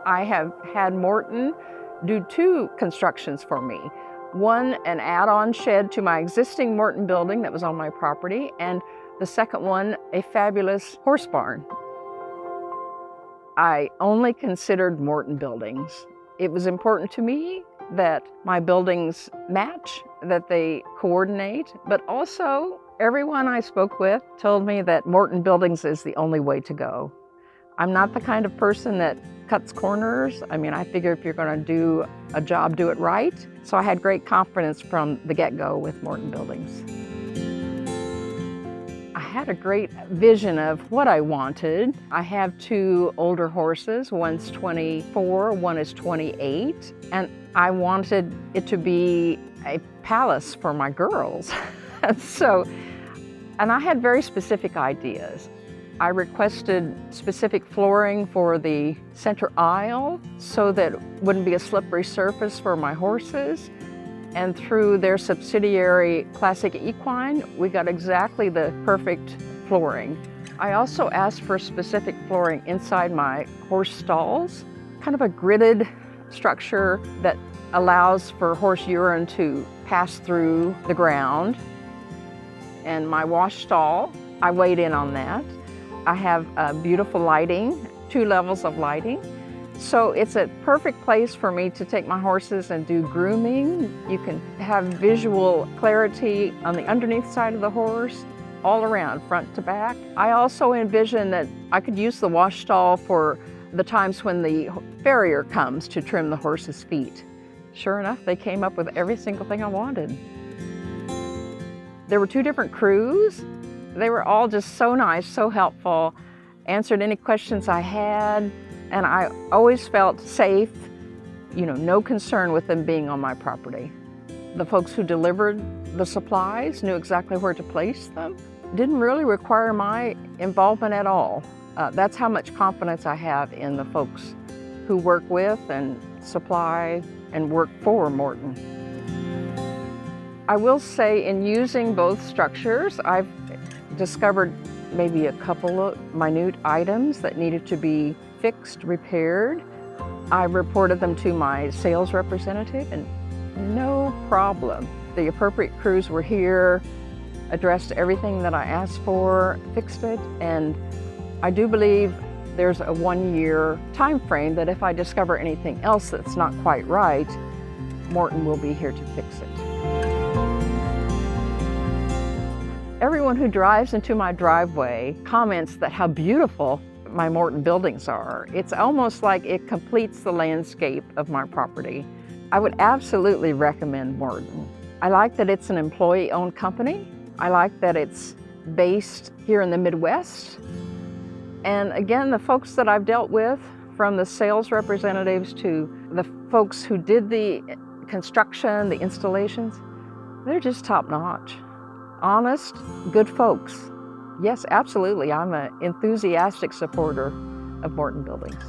I have had Morton do 2 constructions for me. One, an add-on shed to my existing Morton building that was on my property, and the second one, a fabulous horse barn. I only considered Morton Buildings. It was important to me that my buildings match, that they coordinate, but also everyone I spoke with told me that Morton Buildings is the only way to go. I'm not the kind of person that cuts corners. I mean, I figure if you're going to do a job, do it right. So I had great confidence from the get-go with Morton Buildings. I had a great vision of what I wanted. I have 2 older horses. One's 24, one is 28. And I wanted it to be a palace for my girls. And I had very specific ideas. I requested specific flooring for the center aisle so that it wouldn't be a slippery surface for my horses. And through their subsidiary, Classic Equine, we got exactly the perfect flooring. I also asked for specific flooring inside my horse stalls, kind of a gridded structure that allows for horse urine to pass through the ground. And my wash stall, I weighed in on that. I have beautiful lighting, 2 levels of lighting. So it's a perfect place for me to take my horses and do grooming. You can have visual clarity on the underneath side of the horse, all around, front to back. I also envision that I could use the wash stall for the times when the farrier comes to trim the horse's feet. Sure enough, they came up with every single thing I wanted. There were 2 different crews. They were all just so nice, so helpful, answered any questions I had, and I always felt safe, no concern with them being on my property. The folks who delivered the supplies knew exactly where to place them. Didn't really require my involvement at all. That's how much confidence I have in the folks who work with and supply and work for Morton. I will say in using both structures, I've discovered maybe a couple of minute items that needed to be fixed, repaired. I reported them to my sales representative and no problem. The appropriate crews were here, addressed everything that I asked for, fixed it, and I do believe there's a 1-year time frame that if I discover anything else that's not quite right, Morton will be here to fix it. Everyone who drives into my driveway comments that how beautiful my Morton buildings are. It's almost like it completes the landscape of my property. I would absolutely recommend Morton. I like that it's an employee-owned company. I like that it's based here in the Midwest. And again, the folks that I've dealt with, from the sales representatives to the folks who did the construction, the installations, they're just top-notch. Honest, good folks. Yes, absolutely, I'm an enthusiastic supporter of Morton Buildings.